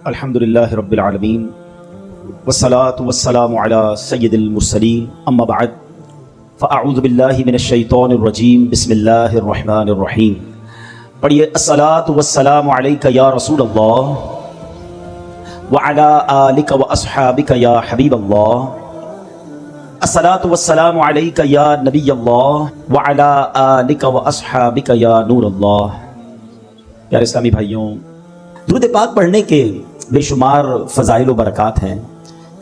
الحمدللہ رب العالمین والصلاة والسلام علی سید المرسلین اما بعد فاعوذ باللہ من الشیطان الرجیم بسم اللہ الرحمن الرحیم. پڑھیے الصلاة والسلام علیک یا رسول اللہ وعلی آلک واصحابک یا حبیب اللہ. الصلاة والسلام علیک یا نبی اللہ وعلی آلک واصحابک یا نور اللہ. پیارے اسلامی بھائیوں، درود پاک پڑھنے کے بے شمار فضائل و برکات ہیں.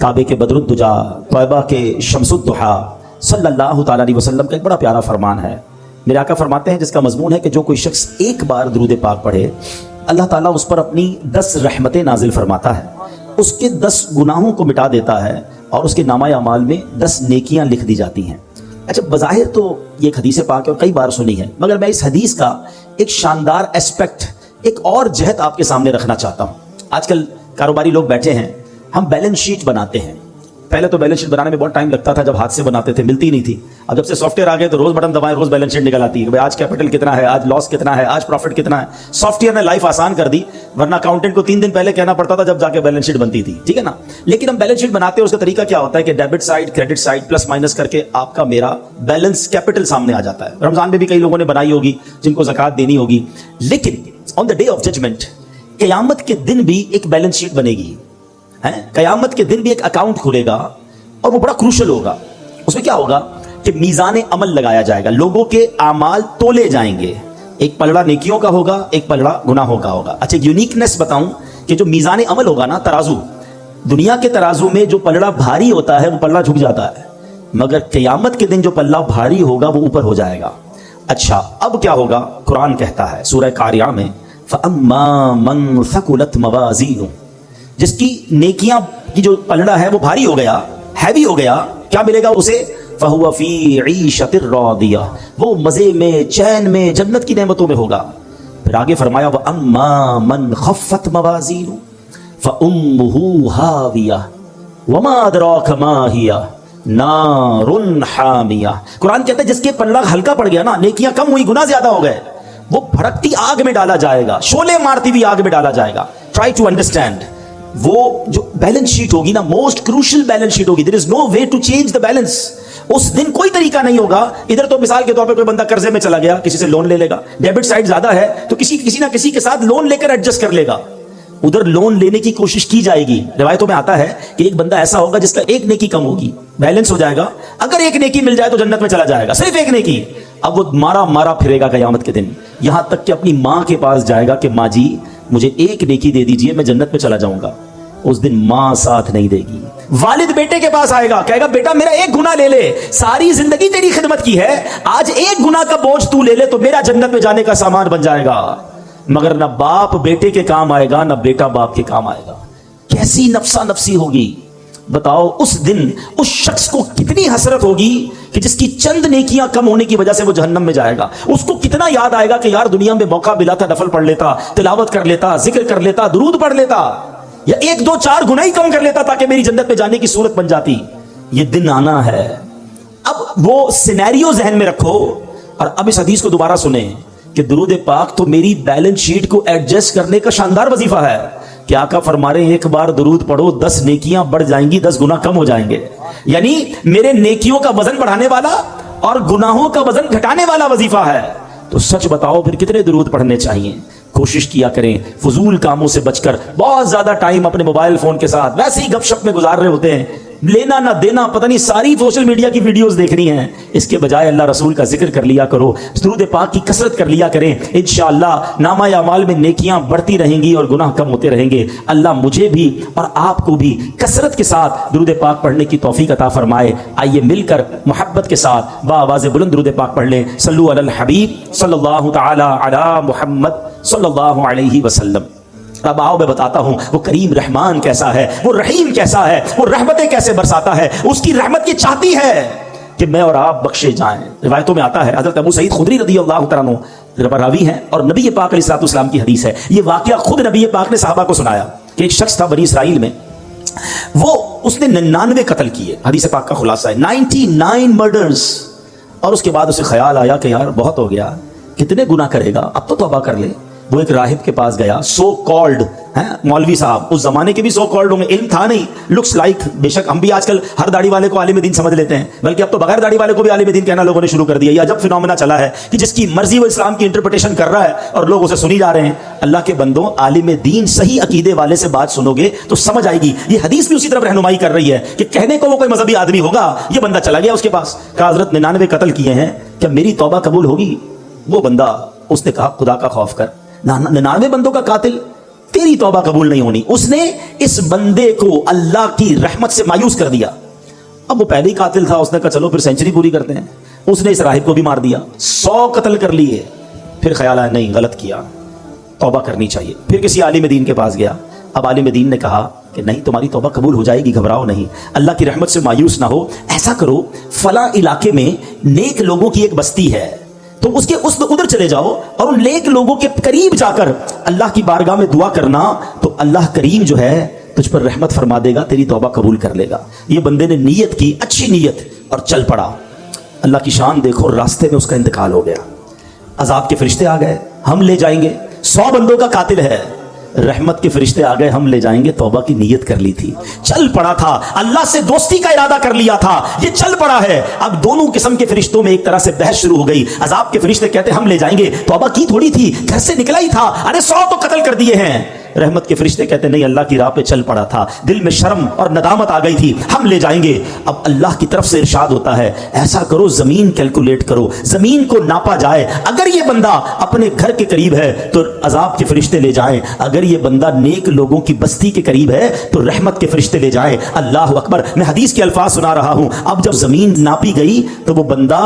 کعبے کے بدر الدجا، طیبہ کے شمس الضحیٰ صلی اللہ تعالیٰ علیہ وسلم کا ایک بڑا پیارا فرمان ہے. میرے آقا فرماتے ہیں جس کا مضمون ہے کہ جو کوئی شخص ایک بار درود پاک پڑھے اللہ تعالیٰ اس پر اپنی 10 رحمتیں نازل فرماتا ہے، اس کے 10 گناہوں کو مٹا دیتا ہے اور اس کے نامہ اعمال میں 10 نیکیاں لکھ دی جاتی ہیں. اچھا، بظاہر تو یہ ایک حدیث پاک ہے اور کئی بار سنی ہے، مگر میں اس حدیث کا ایک شاندار اسپیکٹ، ایک اور جہت آپ کے سامنے رکھنا چاہتا ہوں. آج کل کاروباری لوگ بیٹھے ہیں، ہم بیلنس شیٹ بناتے ہیں. پہلے تو بیلنس شیٹ بنانے میں بہت ٹائم لگتا تھا، جب ہاتھ سے بناتے تھے ملتی نہیں تھی. اب جب سے سافٹ ویئر آ گئے تو روز بٹن دبائیں روز بیلنس شیٹ نکل آتی ہے کہ آج کیپٹل کتنا ہے، آج لاس کتنا ہے، آج پروفٹ کتنا ہے. سافٹ ویئر نے لائف آسان کر دی، ورنہ اکاؤنٹنٹ کو 3 دن پہلے کہنا پڑتا تھا جب جا کے بیلنس شیٹ بنتی تھی. ٹھیک ہے نا؟ لیکن ہم بیلنس شیٹ بناتے ہیں، اس کا طریقہ کیا ہوتا ہے کہ debit side, credit side, plus minus کر کے آپ کا میرا بیلنس کیپٹل سامنے آ جاتا ہے. رمضان میں بھی کئی لوگوں نے بنائی ہوگی جن کو زکوٰۃ دینی ہوگی. لیکن آن دا ڈے آف ججمنٹ، قیامت کے دن بھی ایک بیلنس شیٹ بنے گی. قیامت کے دن بھی ایک اکاؤنٹ کھلے گا اور وہ بڑا کروشل ہوگا. اس میں کیا ہوگا کہ میزان عمل لگایا جائے گا، لوگوں کے اعمال تولے جائیں گے. ایک پلڑا نیکیوں کا ہوگا، ایک پلڑا گناہوں کا ہوگا. اچھا، یونیکنیس بتاؤں کہ جو میزان عمل ہوگا نا، ترازو، دنیا کے ترازو میں جو پلڑا بھاری ہوتا ہے وہ پلڑا جھک جاتا ہے، مگر قیامت کے دن جو پلڑا بھاری ہوگا وہ اوپر ہو جائے گا. اچھا، اب کیا ہوگا؟ قرآن کہتا ہے سورہ قاریہ میں فَأَمَّا مَنْ ثَقُلَتْ مَوَازِينُهُ، جس کی نیکیاں کی جو پلڑا ہے وہ بھاری ہو گیا، ہیوی ہو گیا، کیا ملے گا اسے؟ فَهُوَ فِي عِيشَةٍ رَاضِيَةٍ، وہ مزے میں، چین میں، جنت کی نعمتوں میں ہوگا. پھر آگے فرمایا وَأَمَّا مَنْ خَفَّتْ مَوَازِينُهُ فَأُمُّهُ هَاوِيَةٌ وَمَا أَدْرَاكَ مَا هِيَ نَارٌ حَامِيَةٌ. قرآن کہتا ہے جس کے پلڑا ہلکا پڑ گیا نا، نیکیاں کم ہوئی، گناہ زیادہ ہو گئے، وہ بھڑکتی آگ میں ڈالا جائے گا، شعلے مارتی ہوئی آگ میں ڈالا جائے گا. Try to understand. وہ جو بیلنس شیٹ ہوگی نا، موسٹ کروشل بیلنس شیٹ ہوگی. There is no way to change the balance. اس دن کوئی طریقہ نہیں ہوگا. ادھر تو مثال کے طور پہ کوئی بندہ قرضے میں چلا گیا، کسی سے لون لے لے گا، ڈیبٹ سائڈ زیادہ ہے تو کسی نہ کسی کے ساتھ لون لے کر ایڈجسٹ کر لے گا. ادھر لون لینے کی کوشش کی جائے گی. روایتوں میں آتا ہے کہ ایک بندہ ایسا ہوگا جس کا ایک نیکی کم ہوگی، بیلنس ہو جائے گا. اگر ایک نیکی مل جائے تو جنت میں چلا جائے گا، صرف ایک نیکی. اب وہ مارا پھرے گا قیامت کے دن، یہاں تک کہ اپنی ماں کے پاس جائے گا کہ ماں جی مجھے ایک نیکی دے دیجئے، میں جنت میں چلا جاؤں گا. اس دن ماں ساتھ نہیں دے گی. والد بیٹے کے پاس آئے گا، کہے گا بیٹا میرا ایک گناہ لے لے، ساری زندگی تیری خدمت کی ہے، آج ایک گناہ کا بوجھ تو لے لے تو میرا جنت میں جانے کا سامان بن جائے گا. مگر نہ باپ بیٹے کے کام آئے گا، نہ بیٹا باپ کے کام آئے گا. کیسی نفسا نفسی ہوگی بتاؤ. اس دن اس شخص کو کتنی حسرت ہوگی کہ جس کی چند نیکیاں کم ہونے کی وجہ سے وہ جہنم میں جائے گا. اس کو کتنا یاد آئے گا کہ یار دنیا میں موقع ملا تھا، نفل پڑھ لیتا، تلاوت کر لیتا، ذکر کر لیتا، درود پڑھ لیتا، یا 1 2 4 گناہ ہی کم کر لیتا تاکہ میری جنت میں جانے کی صورت بن جاتی. یہ دن آنا ہے. اب وہ سینیریو ذہن میں رکھو اور اب اس حدیث کو دوبارہ سنیں کہ درود پاک تو میری بیلنس شیٹ کو ایڈجسٹ کرنے کا شاندار وظیفہ ہے. کہ آقا فرما رہے ہیں ایک بار درود پڑھو 10 نیکیاں بڑھ جائیں گی، 10 گناہ کم ہو جائیں گے. یعنی میرے نیکیوں کا وزن بڑھانے والا اور گناہوں کا وزن گھٹانے والا وظیفہ ہے. تو سچ بتاؤ پھر کتنے درود پڑھنے چاہیے؟ کوشش کیا کریں فضول کاموں سے بچ کر. بہت زیادہ ٹائم اپنے موبائل فون کے ساتھ ویسے ہی گپ شپ میں گزار رہے ہوتے ہیں، لینا نہ دینا پتہ نہیں، ساری سوشل میڈیا کی ویڈیوز دیکھنی ہیں. اس کے بجائے اللہ رسول کا ذکر کر لیا کرو، درود پاک کی کثرت کر لیا کریں. انشاءاللہ نامہ اعمال میں نیکیاں بڑھتی رہیں گی اور گناہ کم ہوتے رہیں گے. اللہ مجھے بھی اور آپ کو بھی کثرت کے ساتھ درود پاک پڑھنے کی توفیق عطا فرمائے. آئیے مل کر محبت کے ساتھ بآواز بلند درود پاک پڑھ لیں. صلو علی الحبیب صلی اللہ تعالی علی محمد صلی اللہ علیہ وسلم. اب آؤ میں بتاتا ہوں وہ کریم رحمان کیسا ہے، وہ رحیم کیسا ہے، وہ رحمتیں کیسے برساتا ہے. اس کی رحمت یہ چاہتی ہے کہ میں اور آپ بخشے جائیں. روایتوں میں آتا ہے حضرت ابو سعید خدری رضی اللہ تعالیٰ عنہ راوی ہیں اور نبی پاک علیہ السلام کی حدیث ہے. یہ واقعہ خود نبی پاک نے صحابہ کو سنایا کہ ایک شخص تھا بنی اسرائیل میں، اس نے 99 قتل کیے. حدیث پاک کا خلاصہ ہے 99 مرڈرز. اور اس کے بعد اسے خیال آیا کہ یار بہت ہو گیا، کتنے گناہ کرے گا، اب تو توبہ کر لے. وہ ایک راہب کے پاس گیا, سو کالڈ مولوی صاحب, اس زمانے کے بھی سو کالڈ ہوں گے, علم تھا نہیں, لکس لائک, بے شک ہم بھی آج کل ہر داڑھی والے کو عالم دین سمجھ لیتے ہیں, بلکہ اب تو بغیر داڑھی والے کو بھی عالم دین کہنا لوگوں نے شروع کر دیا. یہ عجب فینومینا چلا ہے کہ جس کی مرضی وہ اسلام کی انٹرپریٹیشن کر رہا ہے اور لوگ اسے سنی جا رہے ہیں. اللہ کے بندوں, عالم دین صحیح عقیدے والے سے بات سنو گے تو سمجھ آئے گی. یہ حدیث بھی اسی طرف رہنمائی کر رہی ہے کہ کہنے کو وہ کوئی مذہبی آدمی ہوگا, یہ بندہ چلا گیا اس کے پاس, کہا حضرت 99 قتل کیے ہیں, کیا میری توبہ قبول ہوگی؟ وہ بندہ, اس نے کہا خدا کا خوف کر, 99 بندوں کا قاتل, تیری توبہ قبول نہیں ہونی. اس نے اس بندے کو اللہ کی رحمت سے مایوس کر دیا. اب وہ پہلے ہی قاتل تھا, اس نے کہا چلو پھر سینچری پوری کرتے ہیں. اس نے اس راہب کو بھی مار دیا, 100 قتل کر لیے. پھر خیال آیا نہیں, غلط کیا, توبہ کرنی چاہیے. پھر کسی عالم دین کے پاس گیا. اب عالم دین نے کہا کہ نہیں, تمہاری توبہ قبول ہو جائے گی, گھبراؤ نہیں, اللہ کی رحمت سے مایوس نہ ہو. ایسا کرو, فلاں علاقے میں نیک لوگوں کی ایک بستی ہے, تم اس کے ادھر چلے جاؤ اور ان نیک لوگوں کے قریب جا کر اللہ کی بارگاہ میں دعا کرنا, تو اللہ کریم جو ہے تجھ پر رحمت فرما دے گا, تیری توبہ قبول کر لے گا. یہ بندے نے نیت کی, اچھی نیت, اور چل پڑا. اللہ کی شان دیکھو, راستے میں اس کا انتقال ہو گیا. عذاب کے فرشتے آ گئے, ہم لے جائیں گے, 100 بندوں کا قاتل ہے. رحمت کے فرشتے آ گئے, ہم لے جائیں گے, توبہ کی نیت کر لی تھی, چل پڑا تھا, اللہ سے دوستی کا ارادہ کر لیا تھا, یہ چل پڑا ہے. اب دونوں قسم کے فرشتوں میں ایک طرح سے بحث شروع ہو گئی. عذاب کے فرشتے کہتے ہم لے جائیں گے, توبہ کی تھوڑی تھی, گھر سے نکلا ہی تھا, ارے 100 تو قتل کر دیے ہیں. رحمت کے فرشتے کہتے نہیں, اللہ کی راہ پہ چل پڑا تھا, دل میں شرم اور ندامت آ گئی تھی, ہم لے جائیں گے. اب اللہ کی طرف سے ارشاد ہوتا ہے, ایسا کرو, زمین کیلکولیٹ کرو, زمین کو ناپا جائے, اگر یہ بندہ اپنے گھر کے قریب ہے تو عذاب کے فرشتے لے جائیں, اگر یہ بندہ نیک لوگوں کی بستی کے قریب ہے تو رحمت کے فرشتے لے جائیں. اللہ اکبر, میں حدیث کے الفاظ سنا رہا ہوں. اب جب زمین ناپی گئی تو وہ بندہ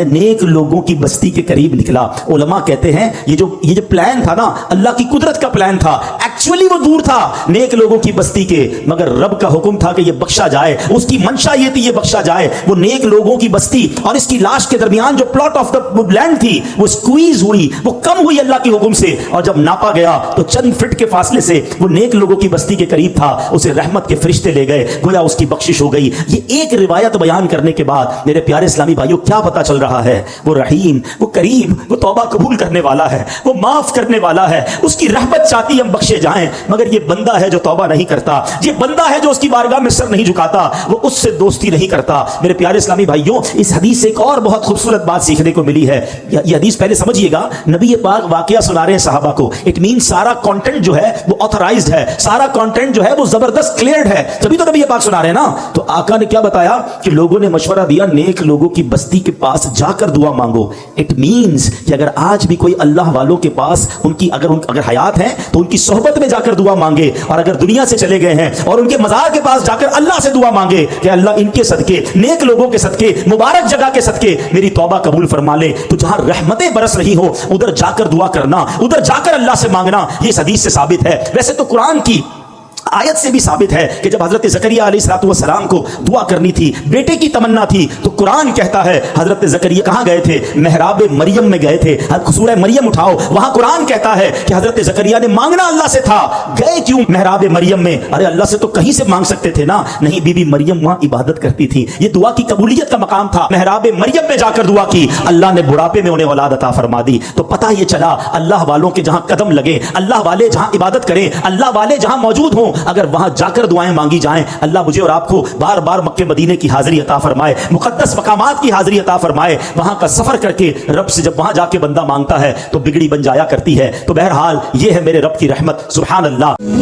نیک لوگوں کی بستی کے قریب نکلا. علماء کہتے ہیں یہ جو پلان تھا نا, اللہ کی قدرت کا پلان تھا, ایکچولی وہ دور تھا نیک لوگوں کی بستی کے, مگر رب کا حکم تھا کہ یہ بخشا جائے. اس کی منشا یہ تھی یہ بخشا جائے. وہ نیک لوگوں کی بستی اور اس کی لاش کے درمیان جو پلاٹ آف دا لینڈ تھی وہ سکویز ہوئی, وہ کم ہوئی اللہ کے حکم سے, اور جب ناپا گیا تو چند فٹ کے فاصلے سے وہ نیک لوگوں کی بستی کے قریب تھا. اسے رحمت کے فرشتے لے گئے, گویا اس کی بخشش ہو گئی. یہ ایک روایت بیان کرنے کے بعد میرے پیارے اسلامی بھائیوں کیا پتا چل رہا ہے؟ وہ رحیم, وہ کریم, وہ توبہ قبول کرنے والا ہے, وہ معاف کرنے والا ہے. اس کی رحمت چاہتی ہم بخشے جائیں, مگر یہ بندہ ہے جو توبہ نہیں کرتا, یہ بندہ ہے جو اس کی بارگاہ میں سر نہیں جھکاتا, وہ اس سے دوستی نہیں کرتا. میرے پیارے اسلامی بھائیوں, اس حدیث سے ایک اور بہت خوبصورت بات سیکھنے کو ملی ہے. یہ حدیث پہلے سمجھیے گا, نبی پاک واقعہ سنا رہے ہیں صحابہ کو, اٹ مین سارا کانٹینٹ جو ہے وہ آتھرائزڈ ہے, سارا کانٹینٹ جو ہے وہ زبردست کلیئرڈ ہے, تبھی تو نبی پاک سنا رہے ہیں نا. تو آقا نے کیا بتایا کہ لوگوں نے مشورہ دیا نیک لوگوں کی بستی کے پاس جا کر دعا مانگو. اٹ مینز کہ اگر آج بھی کوئی اللہ والوں کے پاس ان کی اگر حیات ہے تو ان کی صحبت میں جا کر دعا مانگے, اور اگر دنیا سے چلے گئے ہیں اور ان کے مزار کے پاس جا کر اللہ سے دعا مانگے کہ اللہ ان کے صدقے, نیک لوگوں کے صدقے, مبارک جگہ کے صدقے میری توبہ قبول فرما لے. تو جہاں رحمتیں برس رہی ہو ادھر جا کر دعا کرنا, ادھر جا کر اللہ سے مانگنا, یہ اس حدیث سے ثابت ہے. ویسے تو قرآن کی آیت سے بھی ثابت ہے کہ جب حضرت زکریا علیہ السلام کو دعا کرنی تھی, بیٹے کی تمنا تھی, تو قرآن کہتا ہے حضرت زکریا کہاں گئے تھے؟ محراب مریم میں گئے تھے. سورہ مریم اٹھاؤ, وہاں قرآن کہتا ہے کہ حضرت زکریا نے مانگنا اللہ سے تھا, گئے کیوں محراب مریم میں؟ ارے اللہ سے تو کہیں سے مانگ سکتے تھے نا. نہیں, بی بی مریم وہاں عبادت کرتی تھی, یہ دعا کی قبولیت کا مقام تھا. محراب مریم میں جا کر دعا کی, اللہ نے بڑھاپے میں انہیں اولاد عطا فرما دی. تو پتہ یہ چلا اللہ والوں کے جہاں قدم لگے, اللہ والے جہاں عبادت کریں, اللہ والے جہاں موجود ہوں, اگر وہاں جا کر دعائیں مانگی جائیں, اللہ مجھے اور آپ کو بار بار مکے مدینے کی حاضری عطا فرمائے, مقدس مقامات کی حاضری عطا فرمائے. وہاں کا سفر کر کے رب سے جب وہاں جا کے بندہ مانگتا ہے تو بگڑی بن جایا کرتی ہے. تو بہرحال یہ ہے میرے رب کی رحمت, سبحان اللہ.